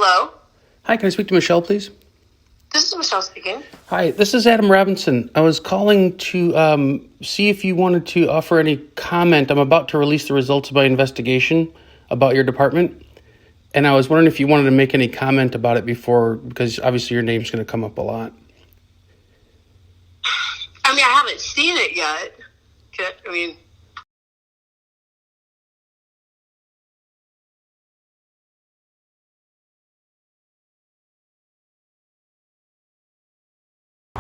Hello? Hi, can I speak to Michelle, please? This is Michelle speaking. Hi, this is Adam Robinson. I was calling to see if you wanted to offer any comment. I'm about to release the results of my investigation about your department, and I was wondering if you wanted to make any comment about it before, because obviously your name's going to come up a lot. I mean, I haven't seen it yet. I mean...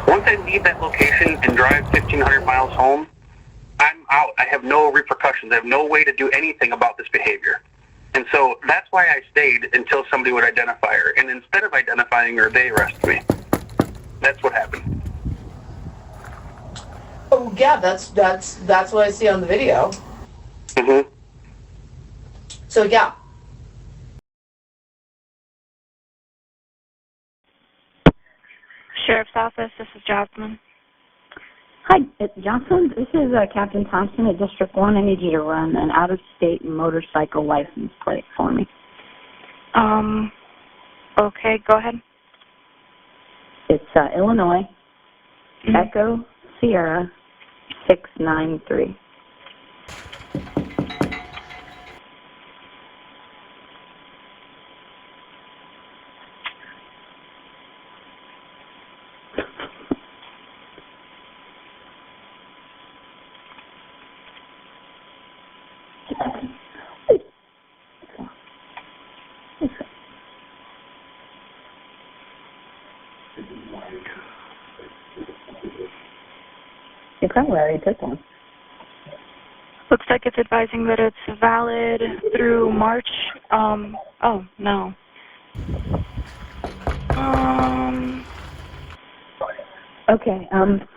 Once I leave that location and drive 1,500 miles home, I'm out. I have no repercussions. I have no way to do anything about this behavior. And so that's why I stayed until somebody would identify her. And instead of identifying her, they arrested me. That's what happened. Oh, yeah, that's what I see on the video. Mm-hmm. So, yeah. Sheriff's Office, this is Jasmine. Hi, it's Jocelyn. This is Captain Thompson at District 1. I need you to run an out-of-state motorcycle license plate for me. Okay, go ahead. It's Illinois, Echo Sierra 693. You probably already took one. Looks like it's advising that it's valid through March. Oh, no. Okay,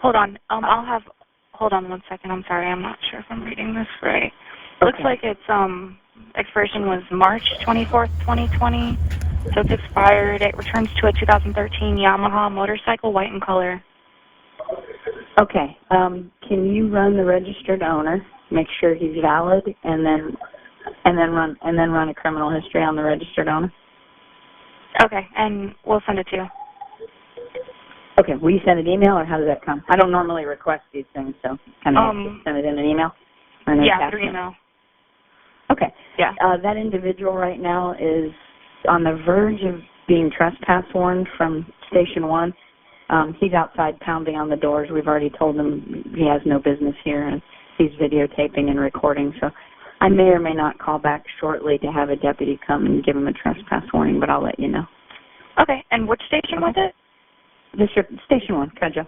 Hold on. Hold on one second. I'm sorry. I'm not sure if I'm reading this right. Okay. Looks like its expiration was March 24th, 2020. So it's expired. It returns to a 2013 Yamaha motorcycle, white in color. Okay, can you run the registered owner, make sure he's valid, and then run a criminal history on the registered owner? Okay, and we'll send it to you. Okay, will you send an email, or how does that come? I don't normally request these things, so can I send it in an email? Yeah, through email. Okay. Yeah. That individual right now is on the verge of being trespass warned from Station 1. He's outside pounding on the doors. We've already told him he has no business here, and he's videotaping and recording. So I may or may not call back shortly to have a deputy come and give him a trespass warning, but I'll let you know. Okay, and which station was it? Station 1, Cudjoe.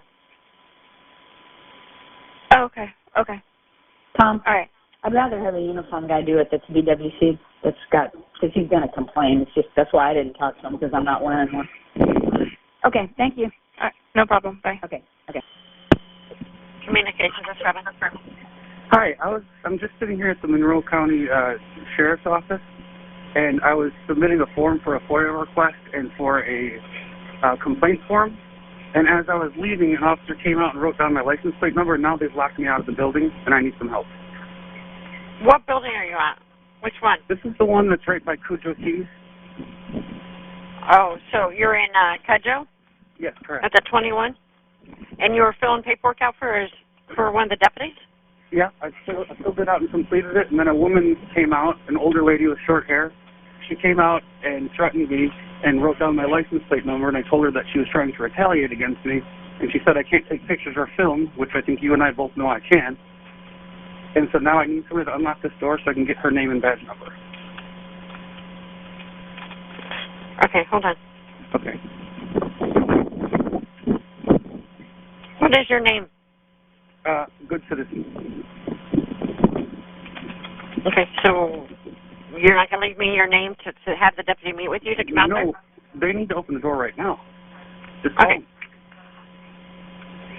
Oh, okay. Tom? All right. I'd rather have a uniform guy do it that's BWC, because he's going to complain. It's just, that's why I didn't talk to him, because I'm not wearing one. Okay, thank you. All right, no problem. Bye. Okay. Communications, that's Robin. Hi, I'm just sitting here at the Monroe County Sheriff's Office, and I was submitting a form for a FOIA request and for a complaint form. And as I was leaving, an officer came out and wrote down my license plate number, and now they've locked me out of the building, and I need some help. What building are you at? Which one? This is the one that's right by Cujo Keys. Oh, so you're in Cudjoe? Yes, correct. At the 21? And you were filling paperwork out for one of the deputies? Yeah, I filled it out and completed it, and then a woman came out, an older lady with short hair. She came out and threatened me and wrote down my license plate number, and I told her that she was trying to retaliate against me, and she said I can't take pictures or film, which I think you and I both know I can. And so now I need somebody to unlock this door so I can get her name and badge number. Okay, hold on. Okay. What is your name? Good Citizen. Okay, so you're not going to leave me your name to have the deputy meet with you to come out there? No, they need to open the door right now. Just call Okay. them.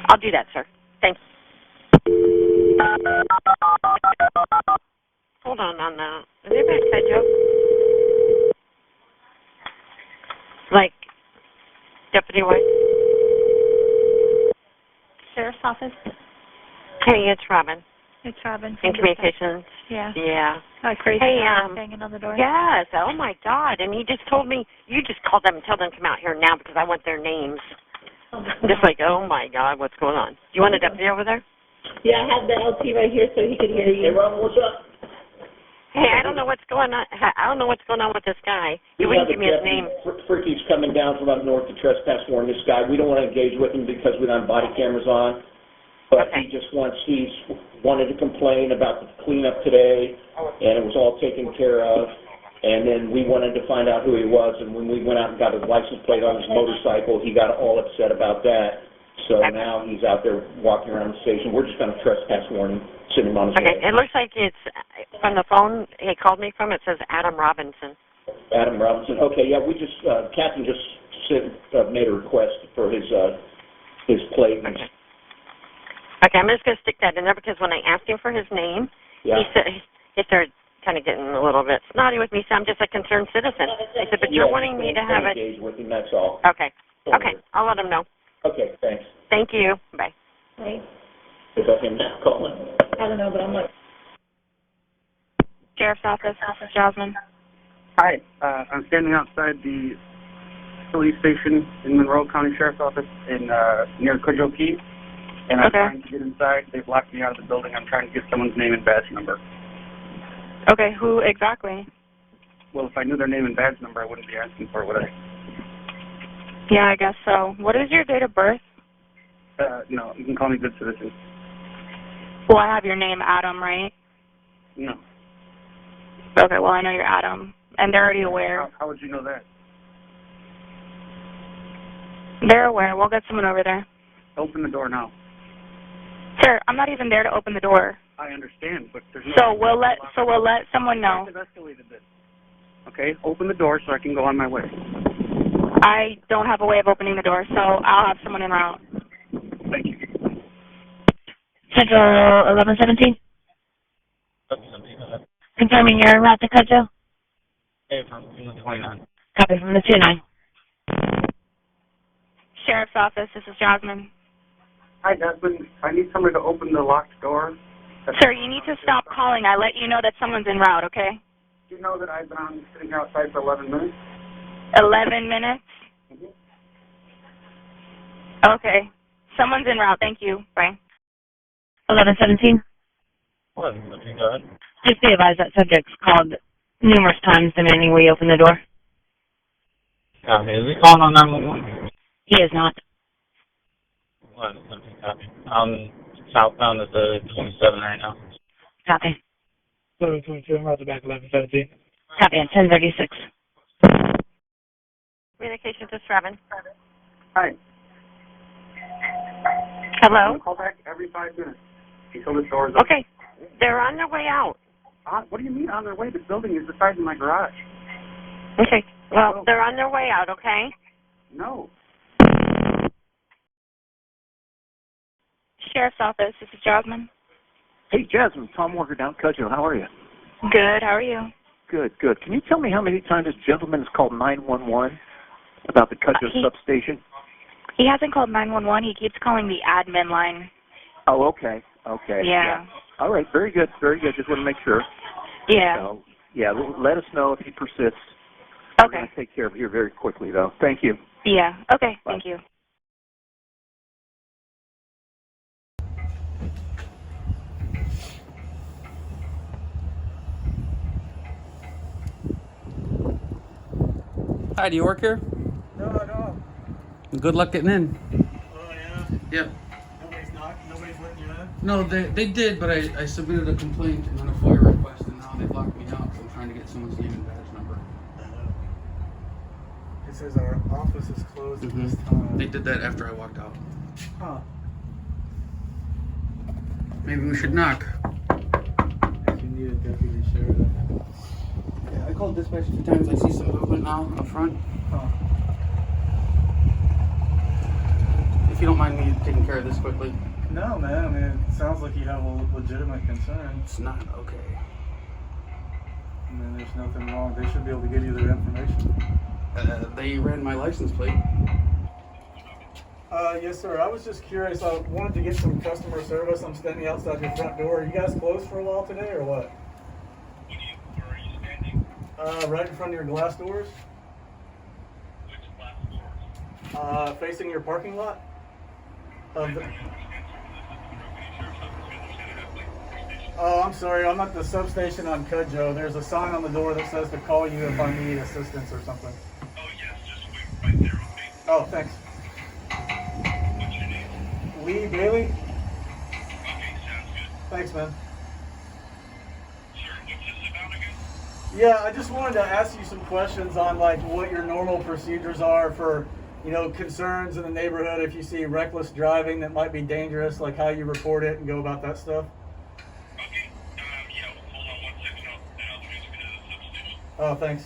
I'll do that, sir. Thanks. Hold on that. Is anybody at Cudjoe? Like, Deputy White? Sheriff's Office. Hey, it's Robin. It's Robin. In communications. Yeah. Yeah. Crazy Hey, banging on the door. Yes. Oh my God. And he just told me you just called them and tell them to come out here now because I want their names. Just like, oh my God, what's going on? Do you want a deputy over there? Yeah, I have the LT right here so he can hear you. Hey, Robin, what's up? Hey, I don't know what's going on. I don't know what's going on with this guy. He wouldn't give me his name. Freaky's coming down from up north to trespass warn this guy. We don't want to engage with him because we don't have body cameras on. But Okay. he's wanted to complain about the cleanup today, and it was all taken care of. And then we wanted to find out who he was, and when we went out and got his license plate on his motorcycle, he got all upset about that. So Okay. now he's out there walking around the station. We're just going to trespass warn him, send him on his Okay, way. it looks like it's from the phone he called me from. It says Adam Robinson. Adam Robinson. Okay, yeah, we just Captain just made a request for his plate. Okay, I'm just going to stick that in there because when I asked him for his name, Yeah. he started kind of getting a little bit snotty with me, so I'm just a concerned citizen. I said, but you're wanting me to have it. Engage with him, that's all. Okay. Okay, I'll let him know. Okay, thanks. Thank you. Bye. Hey, Is that him calling? I don't know, but I'm like... Sheriff's Office, Jasmine. Hi, I'm standing outside the police station in Monroe County Sheriff's Office in near Cudjoe Key, and I'm Okay. trying to get inside. They've locked me out of the building. I'm trying to get someone's name and badge number. Okay, who exactly? Well, if I knew their name and badge number, I wouldn't be asking for it, would I? Yeah, I guess so. What is your date of birth? No, you can call me good citizen. Well, I have your name, Adam, right? No. Okay, well, I know you're Adam. And they're already aware. How would you know that? They're aware. We'll get someone over there. Open the door now. Sir, I'm not even there to open the door. I understand, but there's no... So we'll let someone know. I've escalated this. Okay, open the door so I can go on my way. I don't have a way of opening the door, so I'll have someone en route. Thank you. Central 1117. Confirming your route to Cudjoe. Hey, from the 29. Copy from the 29. Sheriff's Office, this is Jasmine. Hi, Desmond. I need somebody to open the locked door. Sir, you need to stop calling. I let you know that someone's en route, okay? Do you know that I've been sitting outside for 11 minutes? 11 minutes? Okay. Someone's en route. Thank you. Bye. 1117. Well, looking good. Just be advised that subject's called numerous times demanding we open the door. Copy. Is he calling on 911? He is not. What? Okay, copy. Southbound at the 27 right now. Copy. 1122, I'm out the back 1117. Copy at 1036. Communications is Robin. Hi. Hello? Call back every 5 minutes until the door's open. Okay, they're on their way out. What do you mean on their way? This building is the size of my garage. Okay, well, they're on their way out, okay? No. Sheriff's Office, this is Jasmine. Hey, Jasmine, Tom Walker down at Cudjoe. How are you? Good. How are you? Good, good. Can you tell me how many times this gentleman has called 911 about the Cudjoe substation? He hasn't called 911. He keeps calling the admin line. Oh, okay, okay. Yeah. All right, very good, very good. Just want to make sure. Yeah. So, yeah, let us know if he persists. Okay. We're going to take care of it here very quickly, though. Thank you. Yeah. Okay. Bye. Thank you. Hi, do you work here? No, I don't. Good luck getting in. Oh, yeah? Yeah. Nobody's letting you in? No, they did, but I submitted a complaint and then a FOIA request, and now they've locked me out, so I'm trying to get someone's name and badge number. It says our office is closed at this time. They did that after I walked out. Huh. Maybe we should knock. If you need a deputy sheriff. Yeah, I called dispatch a few times. I see some movement now up front. Huh. If you don't mind me taking care of this quickly. No, man. I mean, it sounds like you have a legitimate concern. It's not okay. I mean, there's nothing wrong. They should be able to get you their information. They ran my license plate. Yes, sir. I was just curious. I wanted to get some customer service. I'm standing outside your front door. Are you guys closed for a while today, or what? Where are you standing? Right in front of your glass doors. Which glass doors? Facing your parking lot. Oh, I'm sorry. I'm at the substation on Cudjoe. There's a sign on the door that says to call you if I need assistance or something. Oh, yes. Just wait right there, okay? Oh, thanks. What's your name? Lee Bailey? Okay, sounds good. Thanks, man. Sir, what's this about again? Yeah, I just wanted to ask you some questions on like what your normal procedures are for, concerns in the neighborhood if you see reckless driving that might be dangerous, like how you report it and go about that stuff. Okay. Yeah, hold on 1 second. I'll transfer you to the substation. Oh, thanks.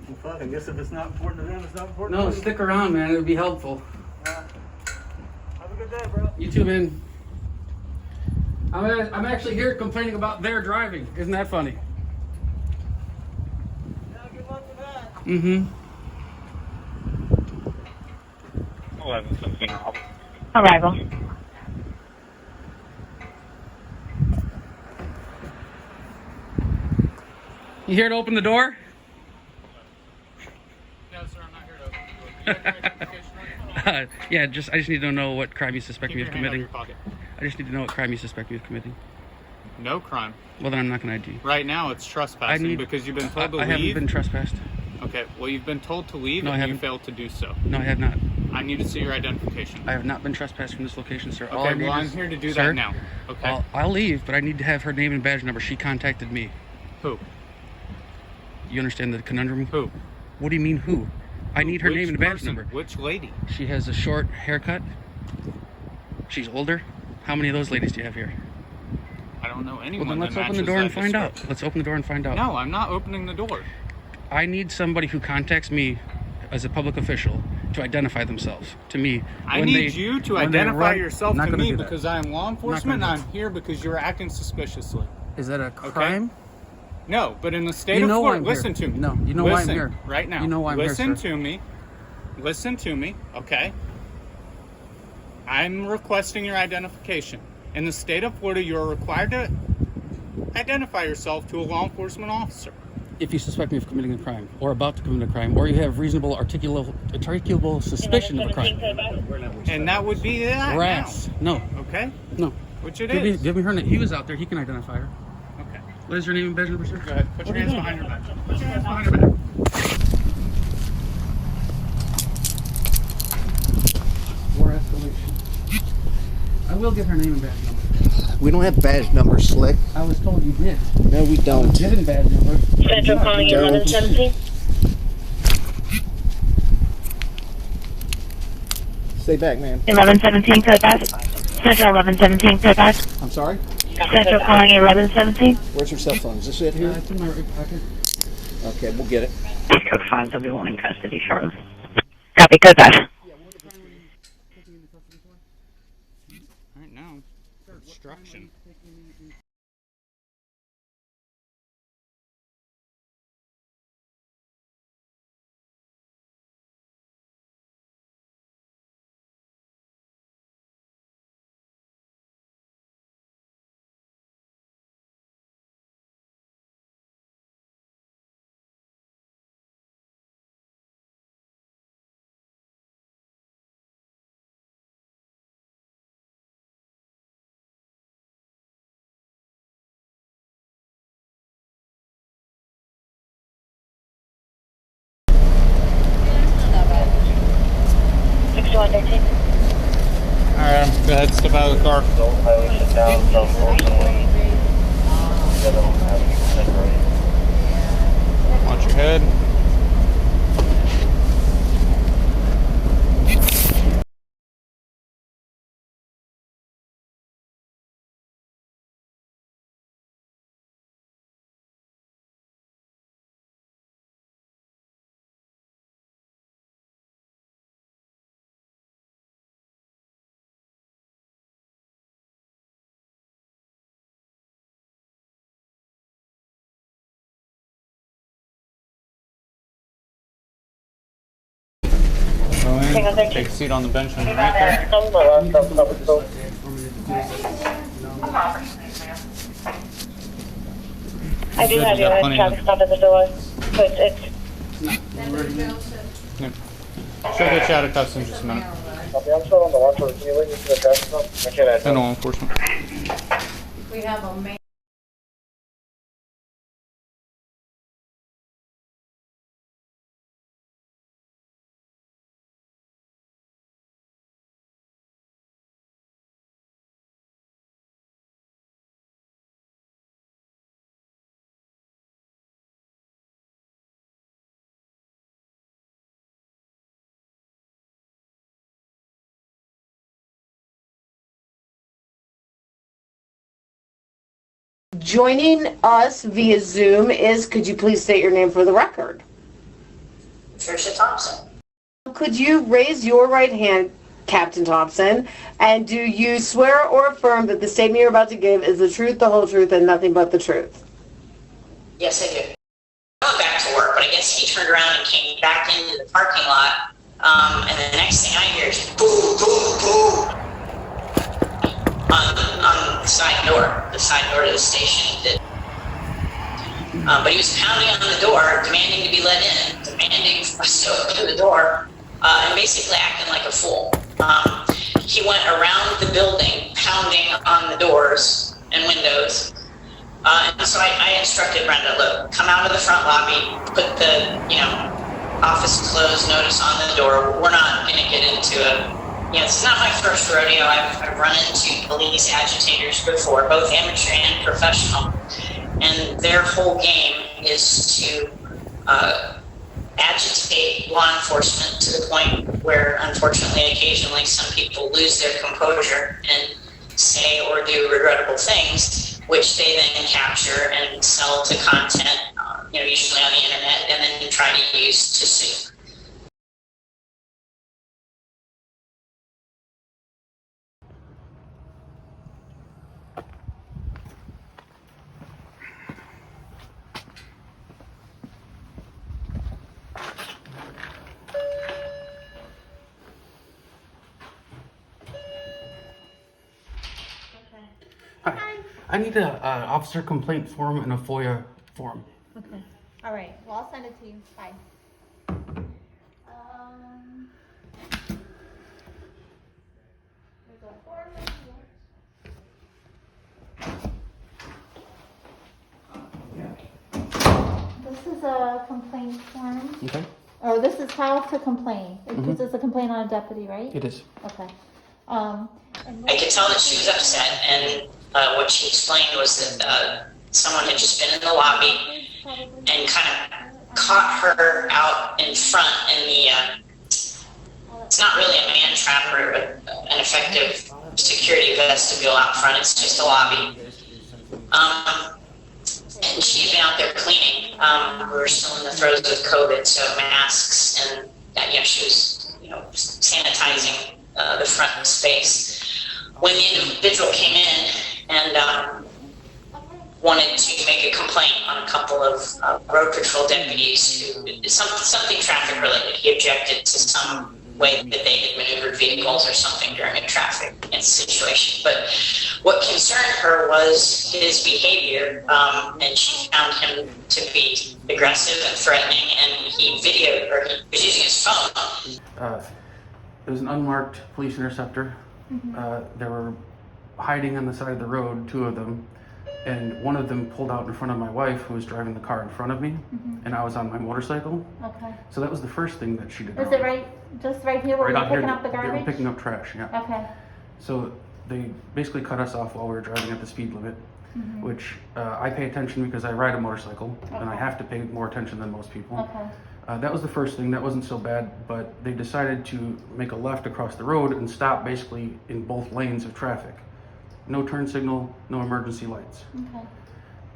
Well, fuck, I guess if it's not important to them, it's not important to No, me. stick around, man. It would be helpful. Have a good day, bro. You too, man. I'm actually here complaining about their driving. Isn't that funny? Yeah, good luck with that. Mm-hmm. 11:17. Arrival. You here to open the door? No, sir, I'm not here to open the door. Do you have your identification on? Yeah, I just need to know what crime you suspect Keep me your of hand out of committing. your pocket. I just need to know what crime you suspect me of committing. No crime. Well, then I'm not going to ID. Right now, it's trespassing because you've been told to leave. I haven't been trespassed. Okay, well, you've been told to leave No, I and you haven't. failed to do so. No, I have not. I need to see your identification. I have not been trespassed from this location, sir. All I Okay, need well, I'm is- here to do Sir, that now. Okay. I'll leave, but I need to have her name and badge number. She contacted me. Who? You understand the conundrum? Who? What do you mean who? I need her Which name and badge person? number. Which lady? She has a short haircut. She's older. How many of those ladies do you have here? I don't know anyone. Well, then let's that open the matches door and that find out. description. Let's open the door and find out. No, I'm not opening the door. I need somebody who contacts me as a public official to identify themselves to me. I when need they- you to when they identify run- yourself Not to gonna me do that. because I am law enforcement and gonna I'm do here because you're acting suspiciously. Is that a crime? No, but in the state You of know why Florida, I'm here. listen to me. No, you know why I'm Listen here. right now. You know why I'm here, Listen sir. to me. Listen to me, okay? I'm requesting your identification. In the state of Florida, you are required to identify yourself to a law enforcement officer. If you suspect me of committing a crime, or about to commit a crime, or you have reasonable articulable suspicion of a crime. And that would be that Brass. No. now. Okay? No. Which it Give is. me her name. He was out there. He can identify her. Okay. What is her name and badge number, sir? Go ahead. Put your What are you hands doing? behind your back. Put your hands behind your back. War escalation. I will get her name and badge number. We don't have badge numbers, Slick. I was told you did. No, we I don't. was given badge number. Central calling you 1117. Stay back, man. 1117, code pass. Central 1117, code pass. I'm sorry? Central calling you 1117. Where's your cell phone? Is this it here? It's in my right pocket. Okay, we'll get it. Code 5 will be wanting custody shortly. Copy, code pass. Right now, obstruction. Alright, go ahead, step out of the car. Watch your head. Take a seat on the bench on the right there. I do Good, have you got your plenty traffic of- stop at the door, but it's Yeah. She'll get you out of custody in just a minute. And law enforcement. We have a man. Joining us via Zoom is, could you please state your name for the record? Tricia Thompson. Could you raise your right hand, Captain Thompson, and do you swear or affirm that the statement you're about to give is the truth, the whole truth, and nothing but the truth? Yes, I do. I went back to work, but I guess he turned around and came back into the parking lot. And the next thing I hear is boo, boo, boo on the side door to the station. But he was pounding on the door, demanding to be let in, demanding us to open the door, and basically acting like a fool. He went around the building, pounding on the doors and windows. And so I instructed Brenda, look, come out of the front lobby, put the, office closed notice on the door. We're not going to get into it's not my first rodeo. I've run into police agitators before, both amateur and professional. And their whole game is to agitate law enforcement to the point where, unfortunately, occasionally some people lose their composure and say or do regrettable things, which they then capture and sell to content, usually on the internet, and then try to use to sue. Hi. I need a officer complaint form and a FOIA form. Okay. All right. Well, I'll send it to you. Bye. There's a form right here. This is a complaint form. Okay. Oh, this is how to complain. Mhm. This is a complaint on a deputy, right? It is. Okay. I could tell that she was upset, and what she explained was that someone had just been in the lobby and kind of caught her out in front in the, it's not really a man trapper, but an effective security vestibule out front. It's just a lobby. And she'd been out there cleaning. We were still in the throes of COVID, so masks and, she was, sanitizing the front space. When the individual came in and wanted to make a complaint on a couple of road patrol deputies who something traffic related, he objected to some way that they had maneuvered vehicles or something during a traffic situation. But what concerned her was his behavior, and she found him to be aggressive and threatening, and he videoed, or he was using his phone. There was an unmarked police interceptor. They were hiding on the side of the road, two of them, and one of them pulled out in front of my wife, who was driving the car in front of me, and I was on my motorcycle. Okay. So that was the first thing that she did. Is it just right here where Right we're out here, picking up the garbage? they were picking up trash, yeah. Okay. So they basically cut us off while we were driving at the speed limit, which I pay attention because I ride a motorcycle, and I have to pay more attention than most people. Okay. That was the first thing. That wasn't so bad, but they decided to make a left across the road and stop basically in both lanes of traffic. No turn signal, no emergency lights. Okay.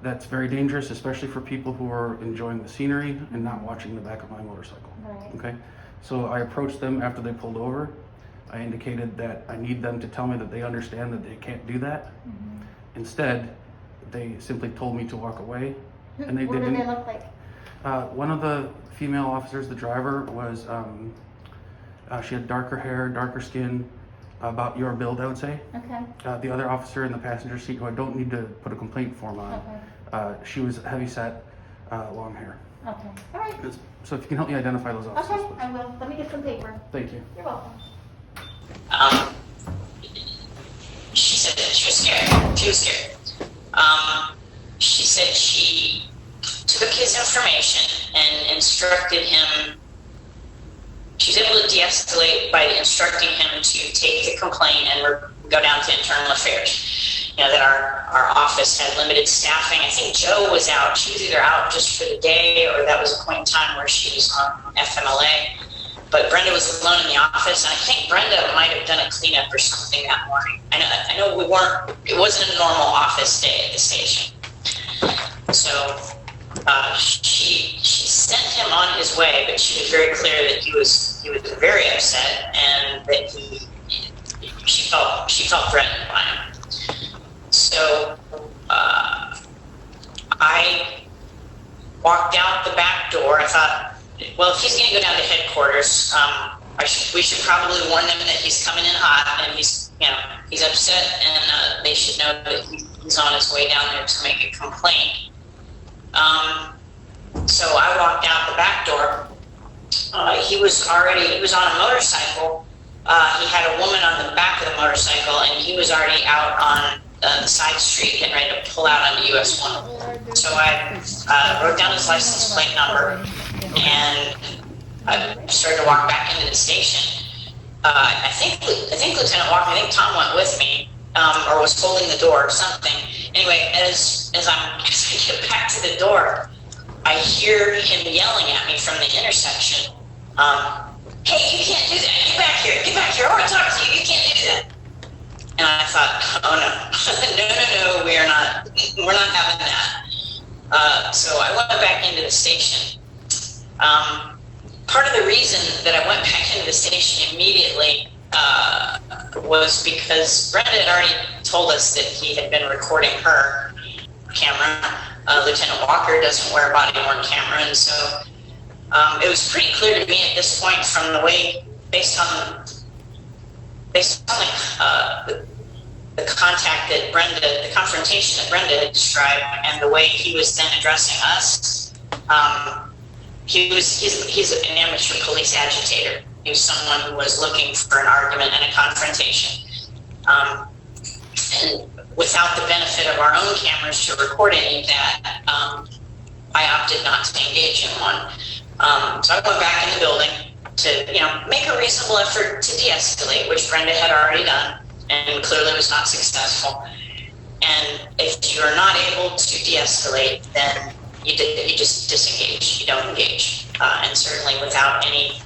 That's very dangerous, especially for people who are enjoying the scenery and not watching the back of my motorcycle. Right. Okay? So I approached them after they pulled over. I indicated that I need them to tell me that they understand that they can't do that. Instead, they simply told me to walk away. And they What didn't. do they look like? One of the female officers, the driver, was She had darker hair, darker skin, about your build, I would say. Okay. The other officer in the passenger seat, who I don't need to put a complaint form on, she was heavy set, long hair. Okay. All right. So if you can help me identify those officers. Okay, I will. Let me get some paper. Thank you. You're welcome. She said that she was scared. She was scared. She said she took his information and instructed him. She was able to de-escalate by instructing him to take the complaint and go down to internal affairs. You know, that our office had limited staffing. I think Joe was out. She was either out just for the day, or that was a point in time where she was on FMLA. But Brenda was alone in the office, and I think Brenda might have done a cleanup or something that morning. I know it wasn't a normal office day at the station. So she sent him on his way, but she was very clear that he was very upset, and that she felt threatened by him. So I walked out the back door. I thought, well, if he's going to go down to headquarters, we should probably warn them that he's coming in hot and he's upset, and they should know that he's on his way down there to make a complaint. So I walked out the back door. He was on a motorcycle. He had a woman on the back of the motorcycle, and he was already out on the side street getting ready to pull out on the US 1. So I wrote down his license plate number, and I started to walk back into the station. I think Lieutenant Walker, I think Tom went with me, or was holding the door or something. Anyway, as I get back to the door, I hear him yelling at me from the intersection. Hey, you can't do that. Get back here. I want to talk to you. You can't do that. And I thought, oh no, no, we're not having that. So I went back into the station. Part of the reason that I went back into the station immediately was because Brenda had already told us that he had been recording her camera. Lieutenant Walker doesn't wear a body-worn camera, and so it was pretty clear to me at this point, from the way, based on the contact that the confrontation that Brenda had described, and the way he was then addressing us. He's an amateur police agitator. He was someone who was looking for an argument and a confrontation. And without the benefit of our own cameras to record any of that, I opted not to engage in one. So I went back in the building to, make a reasonable effort to de-escalate, which Brenda had already done, and clearly was not successful. And if you're not able to de-escalate, then you just disengage. You don't engage. And certainly without any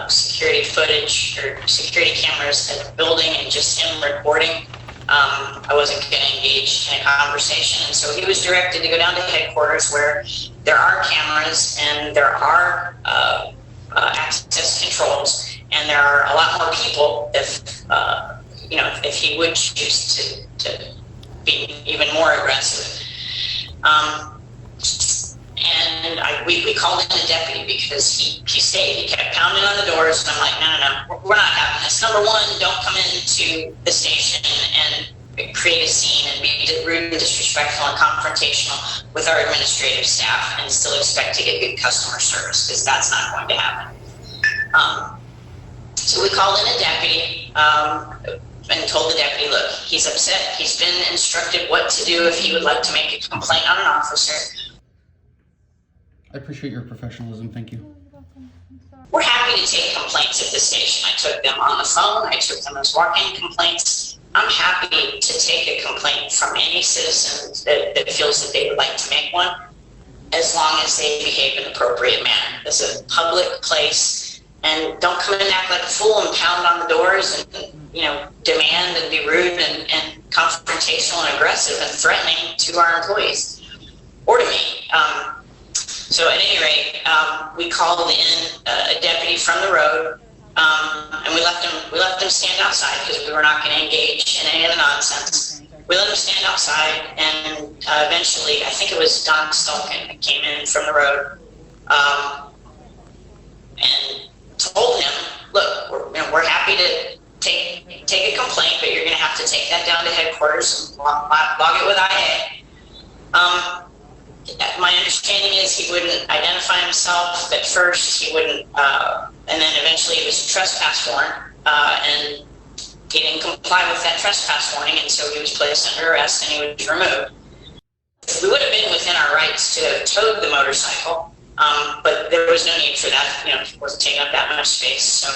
security footage or security cameras at the building, and just him recording, I wasn't going to engage in a conversation. And so he was directed to go down to headquarters, where there are cameras and there are access controls, and there are a lot more people if he would choose to be even more aggressive. And we called in a deputy because he stayed. He kept pounding on the doors, and I'm like, no, we're not having this. Number one, don't come into the station and create a scene and be rude and disrespectful and confrontational with our administrative staff and still expect to get good customer service, because that's not going to happen. So we called in a deputy and told the deputy, look, he's upset. He's been instructed what to do if he would like to make a complaint on an officer. I appreciate your professionalism. Thank you. We're happy to take complaints at the station. I took them on the phone. I took them as walk-in complaints. I'm happy to take a complaint from any citizen that feels that they would like to make one, as long as they behave in an appropriate manner. This is a public place, and don't come in and act like a fool and pound on the doors and demand and be rude and confrontational and aggressive and threatening to our employees or to me. So at any rate, we called in a deputy from the road, and we left him stand outside, because we were not going to engage in any of the nonsense. We let him stand outside, and eventually, I think it was Don Stulkin that came in from the road, and told him look, we're happy to take a complaint, but you're going to have to take that down to headquarters and log it with IA. My understanding is he wouldn't identify himself at first. He wouldn't, and then eventually it was a trespass warrant, and he didn't comply with that trespass warning, and so he was placed under arrest and he was removed. We would have been within our rights to have towed the motorcycle, but there was no need for that. It wasn't taking up that much space. So,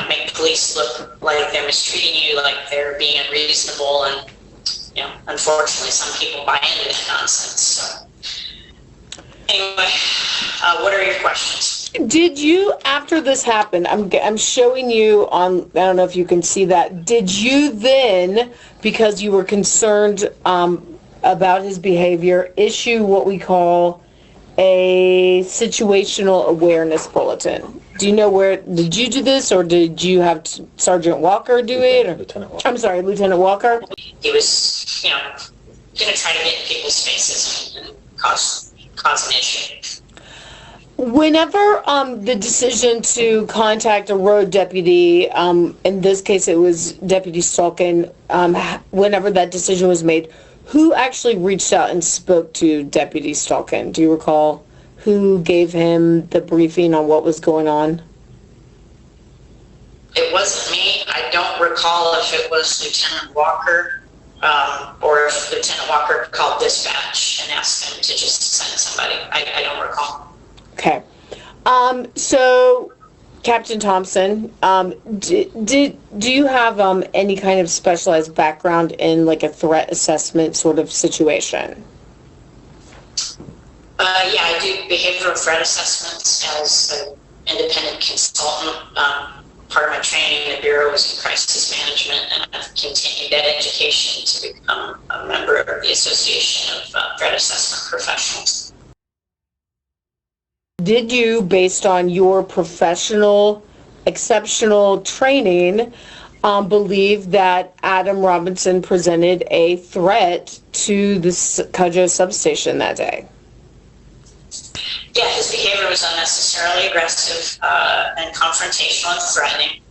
make the police look like they're mistreating you, like they're being unreasonable, and unfortunately, some people buy into that nonsense. So, anyway, what are your questions? Did you, after this happened, I'm showing you on, I don't know if you can see that, did you then, because you were concerned about his behavior, issue what we call a situational awareness bulletin? Do you know did you do this, or did you have Sergeant Walker do it? Or, Lieutenant Walker. I'm sorry, Lieutenant Walker? He was, going to try to get in people's faces and cause an issue. Whenever the decision to contact a road deputy, in this case it was Deputy Stolkin, whenever that decision was made, who actually reached out and spoke to Deputy Stolkin? Do you recall who gave him the briefing on what was going on? It wasn't me. I don't recall if it was Lieutenant Walker, or if Lieutenant Walker called dispatch and asked them to just send somebody. I don't recall. Okay. So, Captain Thompson, do you have any kind of specialized background in like a threat assessment sort of situation? Yeah, I do behavioral threat assessments as an independent consultant. Part of my training in the Bureau was in crisis management, and I've continued that education to become a member of the Association of Threat Assessment Professionals. Did you, based on your professional, exceptional training, believe that Adam Robinson presented a threat to the Cudjoe substation that day? Yeah, his behavior was unnecessarily aggressive and confrontational and threatening.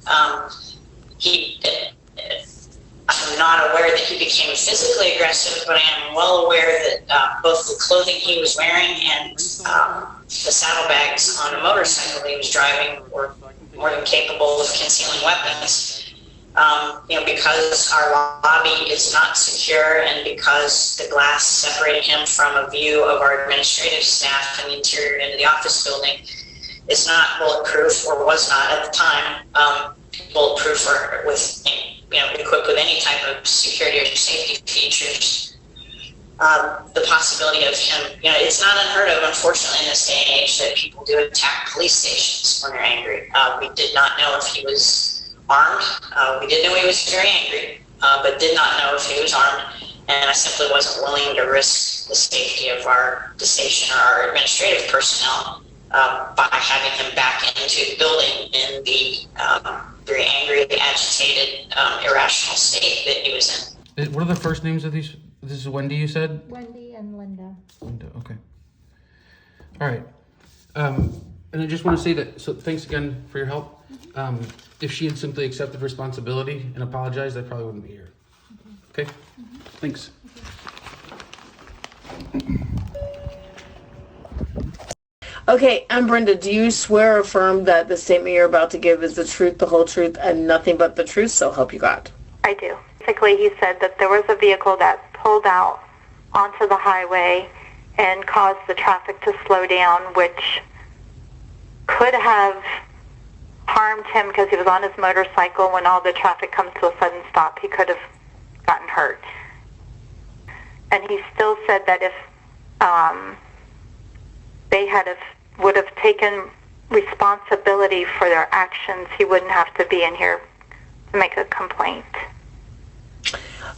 I'm not aware that he became physically aggressive, but I am well aware that both the clothing he was wearing and the saddlebags on a motorcycle he was driving were more than capable of concealing weapons. Because our lobby is not secure and because the glass separating him from a view of our administrative staff and the interior into the office building is not bulletproof, or was not at the time bulletproof, or with equipped with any type of security or safety features. The possibility of him, it's not unheard of, unfortunately, in this day and age, that people do attack police stations when they're angry. We did not know if he was armed. We did know he was very angry, but did not know if he was armed, and I simply wasn't willing to risk the safety of the station or our administrative personnel by having him back into the building in the very angry, agitated, irrational state that he was in. What are the first names of these? This is Wendy, you said? Wendy and Linda. Linda, okay. All right. And I just want to say that, so thanks again for your help. If she had simply accepted responsibility and apologized, I probably wouldn't be here. Okay? Thanks. Okay, and Brenda, do you swear or affirm that the statement you're about to give is the truth, the whole truth, and nothing but the truth, so help you God? I do. Basically, he said that there was a vehicle that pulled out onto the highway and caused the traffic to slow down, which could have harmed him because he was on his motorcycle. When all the traffic comes to a sudden stop, he could have gotten hurt. And he still said that if they would have taken responsibility for their actions, he wouldn't have to be in here to make a complaint.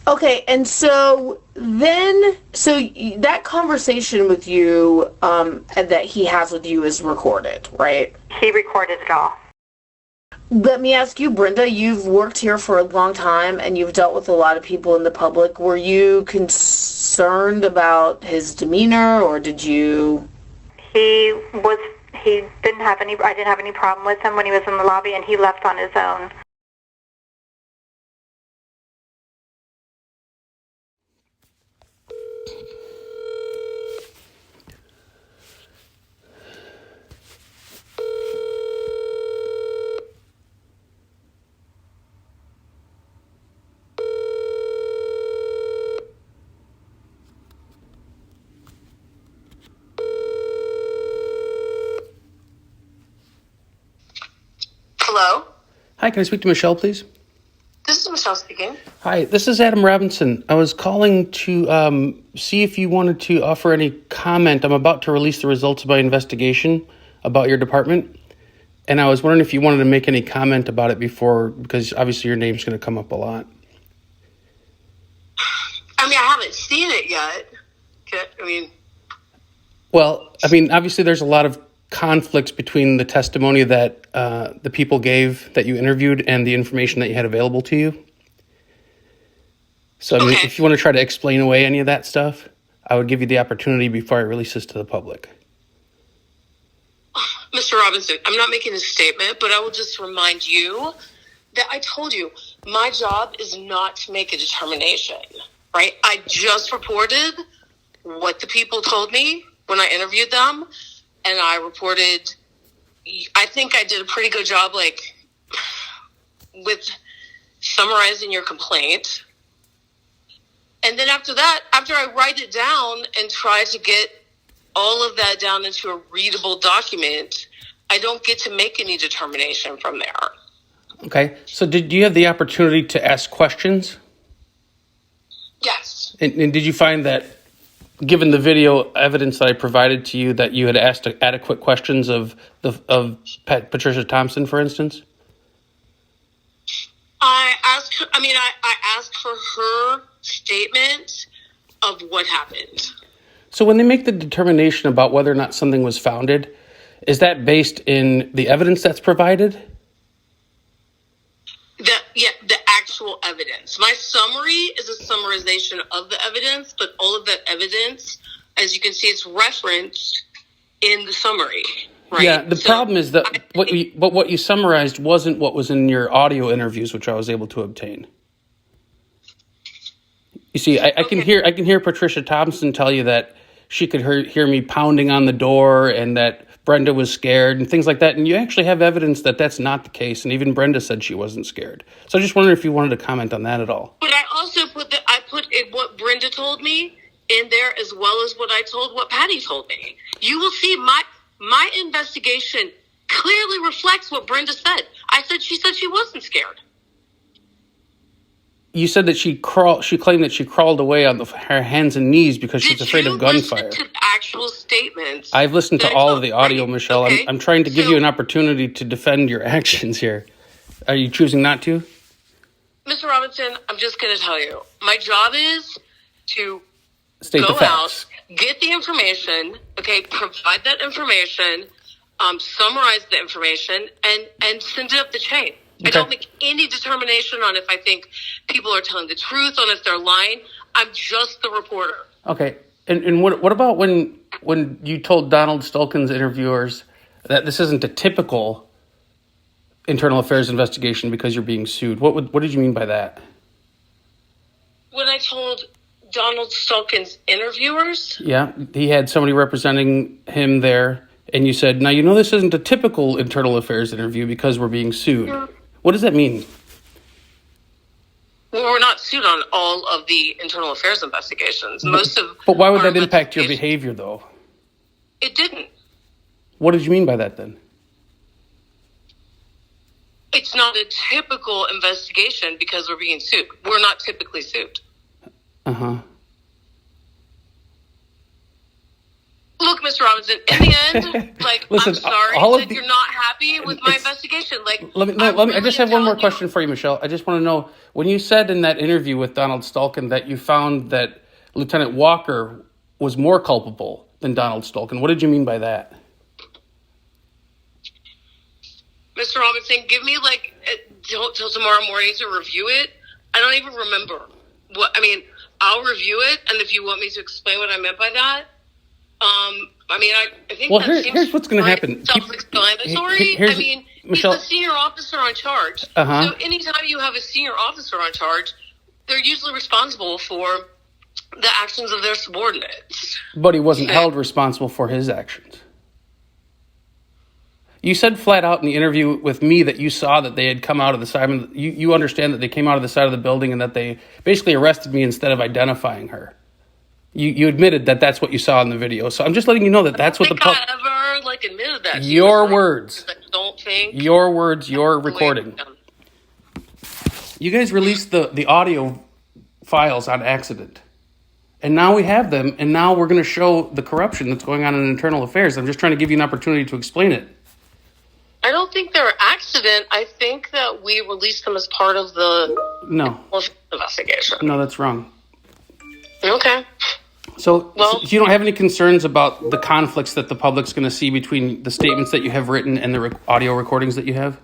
Okay, and so then, that conversation with you that he has with you is recorded, right? He recorded it all. Let me ask you, Brenda, you've worked here for a long time and you've dealt with a lot of people in the public. Were you concerned about his demeanor, or did you... he didn't have any. I didn't have any problem with him when he was in the lobby, and he left on his own. Hello? Hi, can I speak to Michelle, please? This is Michelle speaking. Hi, this is Adam Robinson. I was calling to see if you wanted to offer any comment. I'm about to release the results of my investigation about your department, and I was wondering if you wanted to make any comment about it before, because obviously your name's going to come up a lot. I mean, I haven't seen it yet. Well, I mean, obviously there's a lot of conflicts between the testimony that the people gave that you interviewed and the information that you had available to you. So, I mean, if you want to try to explain away any of that stuff, I would give you the opportunity before I release this to the public. Mr. Robinson, I'm not making a statement, but I will just remind you that I told you my job is not to make a determination, right? I just reported what the people told me when I interviewed them, and I reported, I think I did a pretty good job, with summarizing your complaint. And then after that, after I write it down and try to get all of that down into a readable document, I don't get to make any determination from there. Okay. So did you have the opportunity to ask questions? Yes. And did you find that, given the video evidence that I provided to you, that you had asked adequate questions of Patricia Thompson, for instance? I asked for her statement of what happened. So when they make the determination about whether or not something was founded, is that based in the evidence that's provided? The actual evidence. My summary is a summarization of the evidence, but all of that evidence, as you can see, it's referenced in the summary. Right? Yeah, the problem is that what you summarized wasn't what was in your audio interviews, which I was able to obtain. You see, I can hear Patricia Thompson tell you that she could hear me pounding on the door and that Brenda was scared and things like that. And you actually have evidence that that's not the case. And even Brenda said she wasn't scared. So I just wondered if you wanted to comment on that at all. But I also put what Brenda told me in there, as well as what Patty told me. You will see my investigation clearly reflects what Brenda said. She said she wasn't scared. You said that she claimed that she crawled away on her hands and knees because she's afraid of gunfire. Listen to actual statements. I've listened to all of the audio, Michelle. Okay. I'm trying to give you an opportunity to defend your actions here. Are you choosing not to? Mr. Robinson, I'm just going to tell you. My job is to state go the facts. Out, get the information, provide that information, summarize the information, and send it up the chain. Okay. I don't make any determination on if I think people are telling the truth, on if they're lying. I'm just the reporter. Okay. And what about when you told Donald Stolken's interviewers that this isn't a typical internal affairs investigation because you're being sued? What did you mean by that? When I told Donald Stolken's interviewers? Yeah, he had somebody representing him there, and you said, now, this isn't a typical internal affairs interview because we're being sued. Yeah. What does that mean? Well, we're not sued on all of the internal affairs investigations. But why would that impact your behavior, though? It didn't. What did you mean by that, then? It's not a typical investigation because we're being sued. We're not typically sued. Uh-huh. Look, Mr. Robinson, in the end, listen, I'm sorry that you're not happy with my investigation. Let me. I just have one more question for you, Michelle. I just want to know, when you said in that interview with Donald Stolken that you found that Lieutenant Walker was more culpable than Donald Stolken, what did you mean by that? Mr. Robinson, give me till tomorrow morning to review it. I don't even remember I'll review it, and if you want me to explain what I meant by that, I mean, I think Well, that seems here's what's going to happen. self-explanatory. Here's- I mean, Michelle- he's the senior officer on charge. Uh-huh. So anytime you have a senior officer on charge, they're usually responsible for the actions of their subordinates. But he wasn't held responsible for his actions. You said flat out in the interview with me that you saw that they had come out of the side. You understand that they came out of the side of the building and that they basically arrested me instead of identifying her. You admitted that that's what you saw in the video. So I'm just letting you know that that's what the I ever admitted that. Your words. I don't think. Your words. Your recording. You guys released the audio files on accident. And now we have them, and now we're going to show the corruption that's going on in internal affairs. I'm just trying to give you an opportunity to explain it. I don't think they're accident. I think that we released them as part of the investigation. No, that's wrong. Okay. So you don't have any concerns about the conflicts that the public's going to see between the statements that you have written and the audio recordings that you have?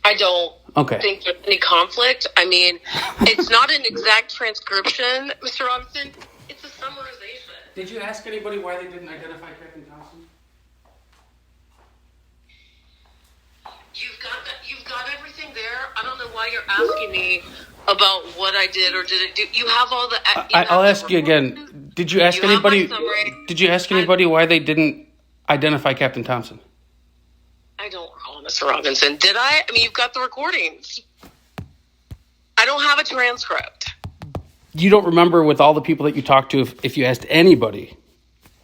I don't Okay. think there's any conflict. I mean, it's not an exact transcription, Mr. Robinson. It's a summarization. Did you ask anybody why they didn't identify Captain Thompson? You've got everything there. I don't know why you're asking me about what I did or didn't do. You have all the. I'll ask you again. Did you ask anybody? Did you ask anybody why they didn't identify Captain Thompson? I don't recall, Mr. Robinson. Did I? I mean, you've got the recordings. I don't have a transcript. You don't remember with all the people that you talked to if you asked anybody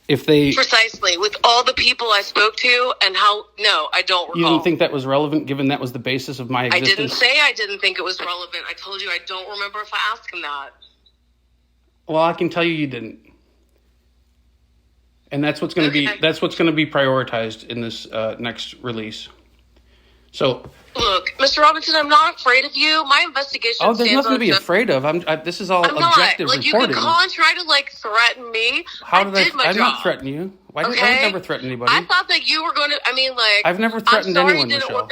if they. Precisely. With all the people I spoke to and how. No, I don't recall. You didn't think that was relevant given that was the basis of my existence? I didn't say I didn't think it was relevant. I told you I don't remember if I asked him that. Well, I can tell you didn't. And that's what's going to be prioritized in this next release. So look, Mr. Robinson, I'm not afraid of you. My investigation. Oh, there's nothing to be afraid of. This is all objective reporting. You can call and try to threaten me. How did I did not threaten you. I would never threaten anybody. I thought that you were going to. I mean, I've never threatened anyone, Michelle.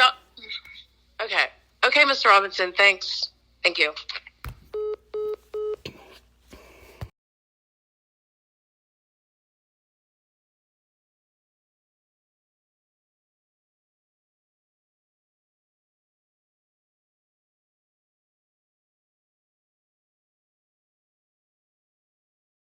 Okay, Mr. Robinson. Thanks. Thank you.